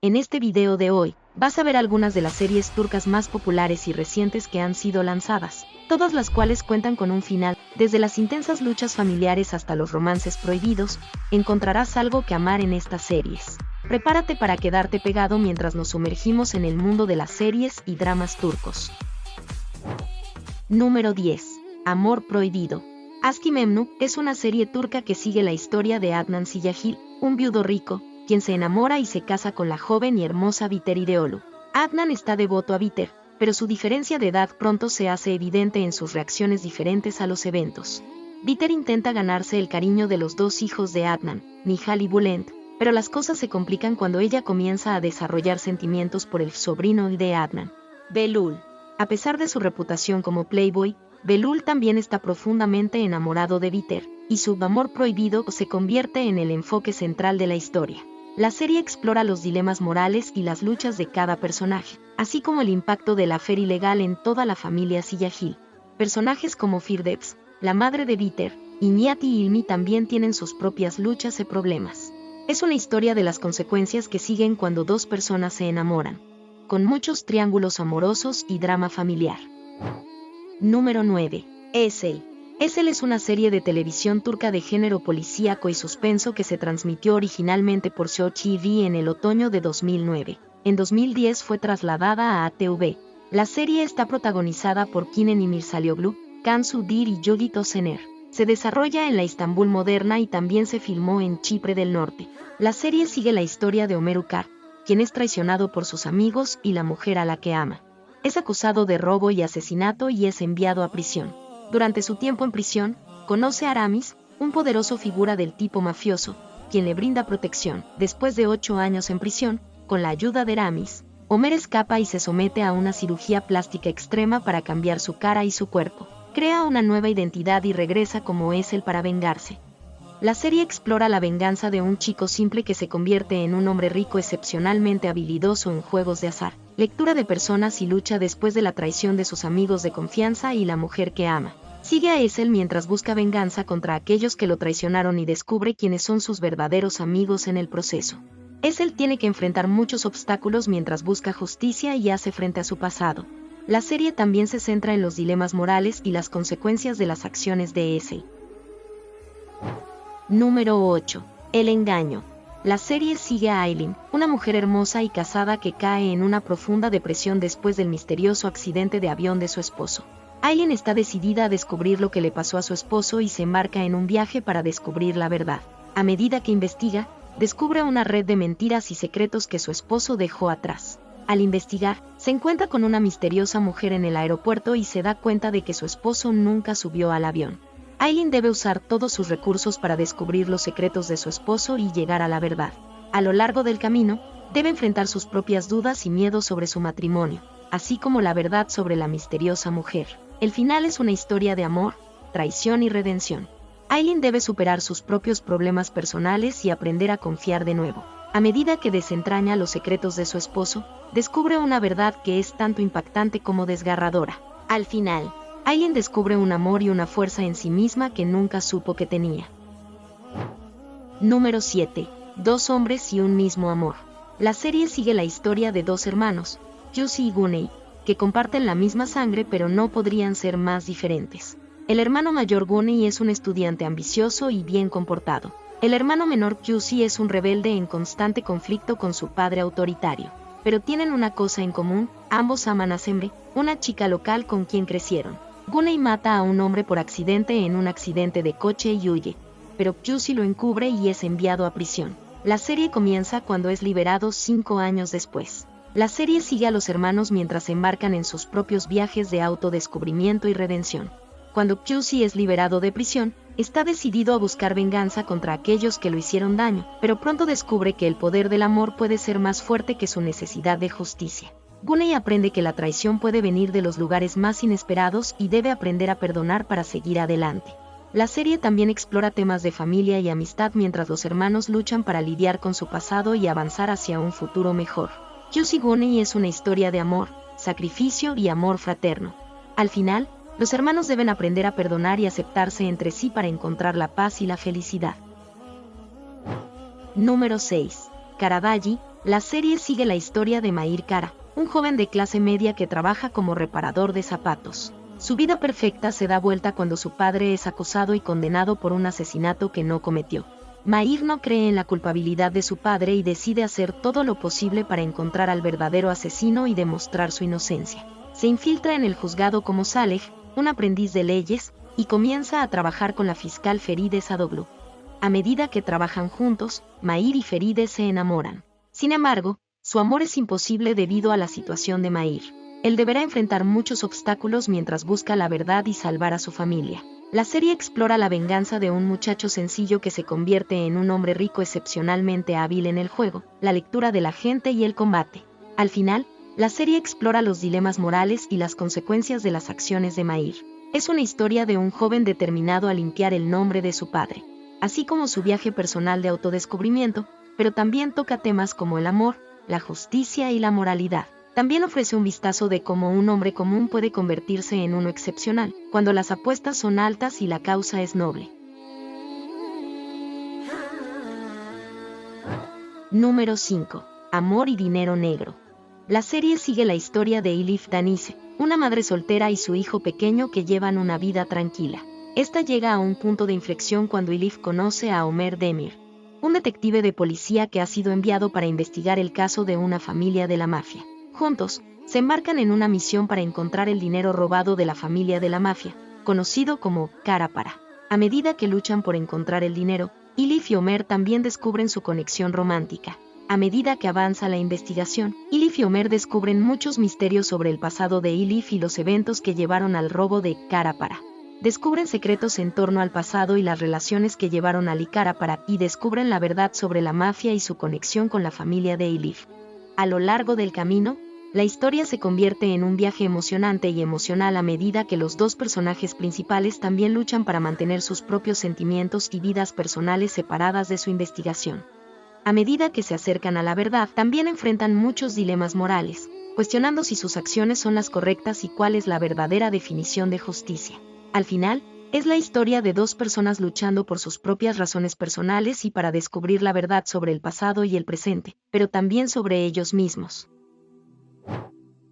En este video de hoy, vas a ver algunas de las series turcas más populares y recientes que han sido lanzadas, todas las cuales cuentan con un final. Desde las intensas luchas familiares hasta los romances prohibidos, encontrarás algo que amar en estas series. Prepárate para quedarte pegado mientras nos sumergimos en el mundo de las series y dramas turcos. Número 10. Amor prohibido. Aşk-ı Memnu es una serie turca que sigue la historia de Adnan Siyahil, un viudo rico, quien se enamora y se casa con la joven y hermosa Biter İdeoğlu. Adnan está devoto a Biter, pero su diferencia de edad pronto se hace evidente en sus reacciones diferentes a los eventos. Biter intenta ganarse el cariño de los dos hijos de Adnan, Nihal y Bülent, pero las cosas se complican cuando ella comienza a desarrollar sentimientos por el sobrino de Adnan, Behlul. A pesar de su reputación como playboy, Behlul también está profundamente enamorado de Biter, y su amor prohibido se convierte en el enfoque central de la historia. La serie explora los dilemas morales y las luchas de cada personaje, así como el impacto del affair ilegal en toda la familia Siyahil. Personajes como Firdevs, la madre de Biter, y Nihat y Hilmi también tienen sus propias luchas y problemas. Es una historia de las consecuencias que siguen cuando dos personas se enamoran, con muchos triángulos amorosos y drama familiar. Número 9. Ezel. Ezel es una serie de televisión turca de género policíaco y suspenso que se transmitió originalmente por Show TV en el otoño de 2009. En 2010 fue trasladada a ATV. La serie está protagonizada por Kenan İmirzalıoğlu, Cansu Dir y Yogit Özener. Se desarrolla en la Istambul moderna y también se filmó en Chipre del Norte. La serie sigue la historia de Ömer Ukar, quien es traicionado por sus amigos y la mujer a la que ama. Es acusado de robo y asesinato y es enviado a prisión. Durante su tiempo en prisión, conoce a Aramis, un poderoso figura del tipo mafioso, quien le brinda protección. Después de 8 años en prisión, con la ayuda de Aramis, Ömer escapa y se somete a una cirugía plástica extrema para cambiar su cara y su cuerpo. Crea una nueva identidad y regresa como Ezel para vengarse. La serie explora la venganza de un chico simple que se convierte en un hombre rico excepcionalmente habilidoso en juegos de azar, lectura de personas y lucha después de la traición de sus amigos de confianza y la mujer que ama. Sigue a Ezel mientras busca venganza contra aquellos que lo traicionaron y descubre quiénes son sus verdaderos amigos en el proceso. Ezel tiene que enfrentar muchos obstáculos mientras busca justicia y hace frente a su pasado. La serie también se centra en los dilemas morales y las consecuencias de las acciones de Ezel. Número 8. El engaño. La serie sigue a Aylin, una mujer hermosa y casada que cae en una profunda depresión después del misterioso accidente de avión de su esposo. Aylin está decidida a descubrir lo que le pasó a su esposo y se embarca en un viaje para descubrir la verdad. A medida que investiga, descubre una red de mentiras y secretos que su esposo dejó atrás. Al investigar, se encuentra con una misteriosa mujer en el aeropuerto y se da cuenta de que su esposo nunca subió al avión. Aylin debe usar todos sus recursos para descubrir los secretos de su esposo y llegar a la verdad. A lo largo del camino, debe enfrentar sus propias dudas y miedos sobre su matrimonio, así como la verdad sobre la misteriosa mujer. El final es una historia de amor, traición y redención. Aylin debe superar sus propios problemas personales y aprender a confiar de nuevo. A medida que desentraña los secretos de su esposo, descubre una verdad que es tanto impactante como desgarradora. Al final, Aylin descubre un amor y una fuerza en sí misma que nunca supo que tenía. Número 7. Dos hombres y un mismo amor. La serie sigue la historia de dos hermanos, Jussi y Güney, que comparten la misma sangre pero no podrían ser más diferentes. El hermano mayor Güney es un estudiante ambicioso y bien comportado. El hermano menor Jussi es un rebelde en constante conflicto con su padre autoritario. Pero tienen una cosa en común, ambos aman a Semre, una chica local con quien crecieron. Güney mata a un hombre por accidente en un accidente de coche y huye, pero Jussi lo encubre y es enviado a prisión. La serie comienza cuando es liberado 5 años después. La serie sigue a los hermanos mientras se embarcan en sus propios viajes de autodescubrimiento y redención. Cuando Jussi es liberado de prisión, está decidido a buscar venganza contra aquellos que lo hicieron daño, pero pronto descubre que el poder del amor puede ser más fuerte que su necesidad de justicia. Güney aprende que la traición puede venir de los lugares más inesperados y debe aprender a perdonar para seguir adelante. La serie también explora temas de familia y amistad mientras los hermanos luchan para lidiar con su pasado y avanzar hacia un futuro mejor. Jussi Güney es una historia de amor, sacrificio y amor fraterno. Al final, los hermanos deben aprender a perdonar y aceptarse entre sí para encontrar la paz y la felicidad. Número 6. Karadaji, la serie sigue la historia de Mahir Kara, un joven de clase media que trabaja como reparador de zapatos. Su vida perfecta se da vuelta cuando su padre es acusado y condenado por un asesinato que no cometió. Mahir no cree en la culpabilidad de su padre y decide hacer todo lo posible para encontrar al verdadero asesino y demostrar su inocencia. Se infiltra en el juzgado como Saleh, un aprendiz de leyes, y comienza a trabajar con la fiscal Feride Sadoglu. A medida que trabajan juntos, Mahir y Feride se enamoran. Sin embargo, su amor es imposible debido a la situación de Mahir. Él deberá enfrentar muchos obstáculos mientras busca la verdad y salvar a su familia. La serie explora la venganza de un muchacho sencillo que se convierte en un hombre rico excepcionalmente hábil en el juego, la lectura de la gente y el combate. Al final, la serie explora los dilemas morales y las consecuencias de las acciones de Mahir. Es una historia de un joven determinado a limpiar el nombre de su padre, así como su viaje personal de autodescubrimiento, pero también toca temas como el amor, la justicia y la moralidad. También ofrece un vistazo de cómo un hombre común puede convertirse en uno excepcional, cuando las apuestas son altas y la causa es noble. Número 5. Amor y dinero negro. La serie sigue la historia de Elif Danise, una madre soltera y su hijo pequeño que llevan una vida tranquila. Esta llega a un punto de inflexión cuando Elif conoce a Omer Demir, un detective de policía que ha sido enviado para investigar el caso de una familia de la mafia. Juntos, se embarcan en una misión para encontrar el dinero robado de la familia de la mafia, conocido como Karapara. A medida que luchan por encontrar el dinero, Elif y Omer también descubren su conexión romántica. A medida que avanza la investigación, Elif y Omer descubren muchos misterios sobre el pasado de Elif y los eventos que llevaron al robo de Karapara. Descubren secretos en torno al pasado y las relaciones que llevaron a Karapara y descubren la verdad sobre la mafia y su conexión con la familia de Elif. A lo largo del camino, la historia se convierte en un viaje emocionante y emocional a medida que los dos personajes principales también luchan para mantener sus propios sentimientos y vidas personales separadas de su investigación. A medida que se acercan a la verdad, también enfrentan muchos dilemas morales, cuestionando si sus acciones son las correctas y cuál es la verdadera definición de justicia. Al final, es la historia de dos personas luchando por sus propias razones personales y para descubrir la verdad sobre el pasado y el presente, pero también sobre ellos mismos.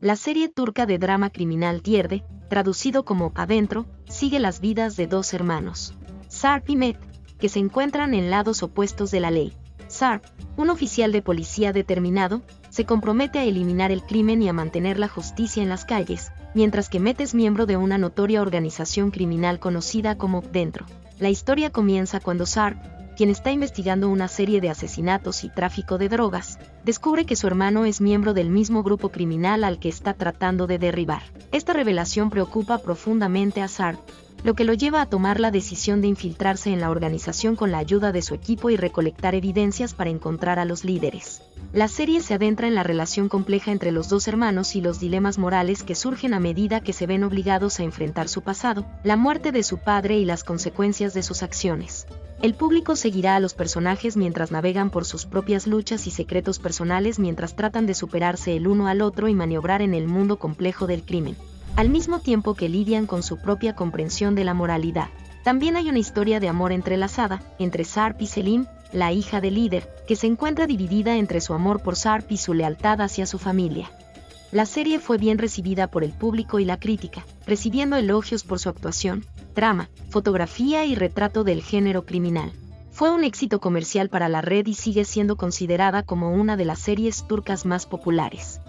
La serie turca de drama criminal Dierde, traducido como Adentro, sigue las vidas de dos hermanos, Sarp y Met, que se encuentran en lados opuestos de la ley. Sarp, un oficial de policía determinado, se compromete a eliminar el crimen y a mantener la justicia en las calles, mientras que Met es miembro de una notoria organización criminal conocida como Dentro. La historia comienza cuando Sarp, quien está investigando una serie de asesinatos y tráfico de drogas, descubre que su hermano es miembro del mismo grupo criminal al que está tratando de derribar. Esta revelación preocupa profundamente a Sarp, lo que lo lleva a tomar la decisión de infiltrarse en la organización con la ayuda de su equipo y recolectar evidencias para encontrar a los líderes. La serie se adentra en la relación compleja entre los dos hermanos y los dilemas morales que surgen a medida que se ven obligados a enfrentar su pasado, la muerte de su padre y las consecuencias de sus acciones. El público seguirá a los personajes mientras navegan por sus propias luchas y secretos personales mientras tratan de superarse el uno al otro y maniobrar en el mundo complejo del crimen, al mismo tiempo que lidian con su propia comprensión de la moralidad. También hay una historia de amor entrelazada entre Sarp y Selim, la hija del líder, que se encuentra dividida entre su amor por Sarp y su lealtad hacia su familia. La serie fue bien recibida por el público y la crítica, recibiendo elogios por su actuación, trama, fotografía y retrato del género criminal. Fue un éxito comercial para la red y sigue siendo considerada como una de las series turcas más populares.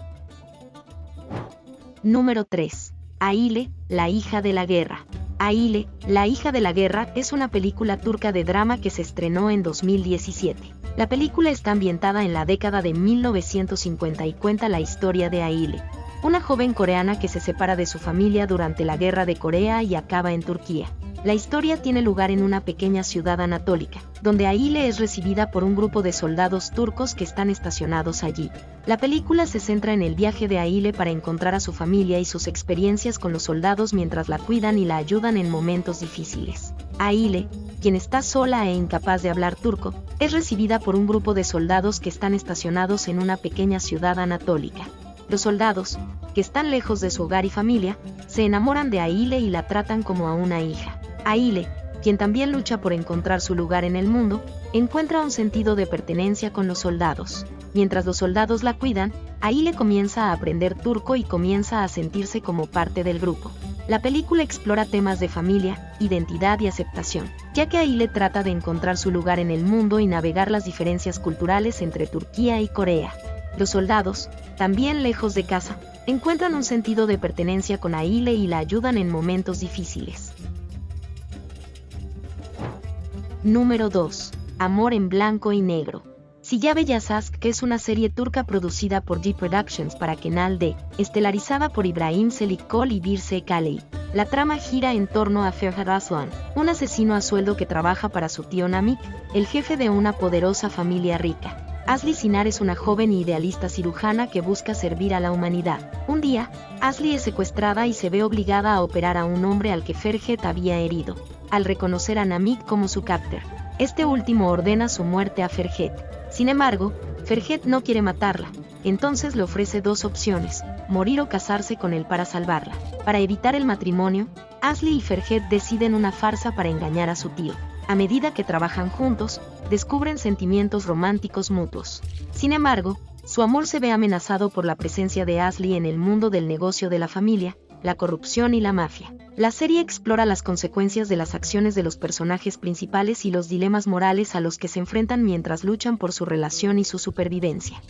Número 3. Aile, la hija de la guerra. Aile, la hija de la guerra es una película turca de drama que se estrenó en 2017. La película está ambientada en la década de 1950 y cuenta la historia de Aile, una joven coreana que se separa de su familia durante la Guerra de Corea y acaba en Turquía. La historia tiene lugar en una pequeña ciudad anatólica, donde Aile es recibida por un grupo de soldados turcos que están estacionados allí. La película se centra en el viaje de Aile para encontrar a su familia y sus experiencias con los soldados mientras la cuidan y la ayudan en momentos difíciles. Aile, quien está sola e incapaz de hablar turco, es recibida por un grupo de soldados que están estacionados en una pequeña ciudad anatólica. Los soldados, que están lejos de su hogar y familia, se enamoran de Aile y la tratan como a una hija. Aile, quien también lucha por encontrar su lugar en el mundo, encuentra un sentido de pertenencia con los soldados. Mientras los soldados la cuidan, Aile comienza a aprender turco y comienza a sentirse como parte del grupo. La película explora temas de familia, identidad y aceptación, ya que Aile trata de encontrar su lugar en el mundo y navegar las diferencias culturales entre Turquía y Corea. Los soldados, también lejos de casa, encuentran un sentido de pertenencia con Aile y la ayudan en momentos difíciles. Número 2. Amor en blanco y negro. Siyah Beyaz Aşk es una serie turca producida por G Productions para Canal D, estelarizada por İbrahim Çelikkol y Birse Kaley. La trama gira en torno a Ferhat Aslan, un asesino a sueldo que trabaja para su tío Namik, el jefe de una poderosa familia rica. Asli Sinar es una joven e idealista cirujana que busca servir a la humanidad. Un día, Asli es secuestrada y se ve obligada a operar a un hombre al que Ferhat había herido. Al reconocer a Namik como su captor, este último ordena su muerte a Ferhat. Sin embargo, Ferhat no quiere matarla, entonces le ofrece dos opciones, morir o casarse con él para salvarla. Para evitar el matrimonio, Asli y Ferhat deciden una farsa para engañar a su tío. A medida que trabajan juntos, descubren sentimientos románticos mutuos. Sin embargo, su amor se ve amenazado por la presencia de Asli en el mundo del negocio de la familia, la corrupción y la mafia. La serie explora las consecuencias de las acciones de los personajes principales y los dilemas morales a los que se enfrentan mientras luchan por su relación y su supervivencia.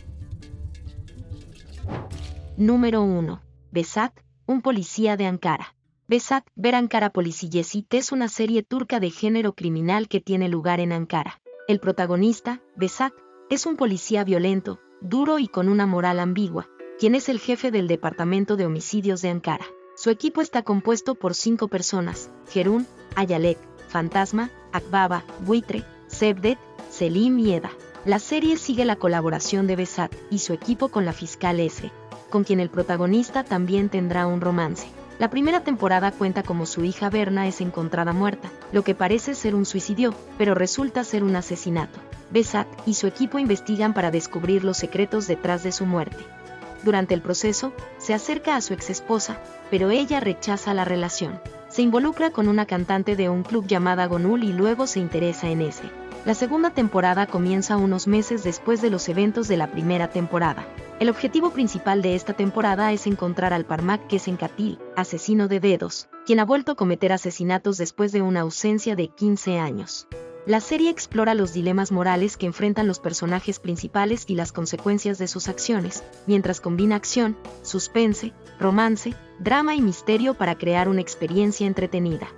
Número 1. Behzat, un policía de Ankara. Behzat, Ver Ankara Polisiyesi es una serie turca de género criminal que tiene lugar en Ankara. El protagonista, Behzat, es un policía violento, duro y con una moral ambigua, quien es el jefe del departamento de homicidios de Ankara. Su equipo está compuesto por 5 personas: Jerun, Hayalet, Fantasma, Akbaba, Buitre, Cevdet, Selim y Eda. La serie sigue la colaboración de Behzat y su equipo con la fiscal Esre, con quien el protagonista también tendrá un romance. La primera temporada cuenta cómo su hija Berna es encontrada muerta, lo que parece ser un suicidio, pero resulta ser un asesinato. Behzat y su equipo investigan para descubrir los secretos detrás de su muerte. Durante el proceso, se acerca a su exesposa, pero ella rechaza la relación. Se involucra con una cantante de un club llamada Gonul y luego se interesa en ese. La segunda temporada comienza unos meses después de los eventos de la primera temporada. El objetivo principal de esta temporada es encontrar al Parmak Kesenkatil, asesino de dedos, quien ha vuelto a cometer asesinatos después de una ausencia de 15 años. La serie explora los dilemas morales que enfrentan los personajes principales y las consecuencias de sus acciones, mientras combina acción, suspense, romance, drama y misterio para crear una experiencia entretenida.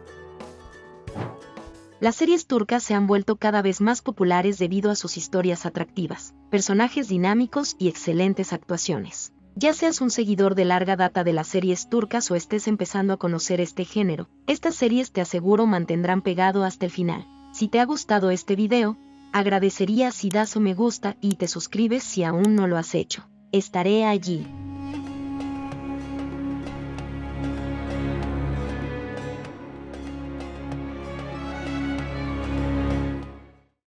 Las series turcas se han vuelto cada vez más populares debido a sus historias atractivas, personajes dinámicos y excelentes actuaciones. Ya seas un seguidor de larga data de las series turcas o estés empezando a conocer este género, estas series te aseguro mantendrán pegado hasta el final. Si te ha gustado este video, agradecería si das un me gusta y te suscribes si aún no lo has hecho. Estaré allí.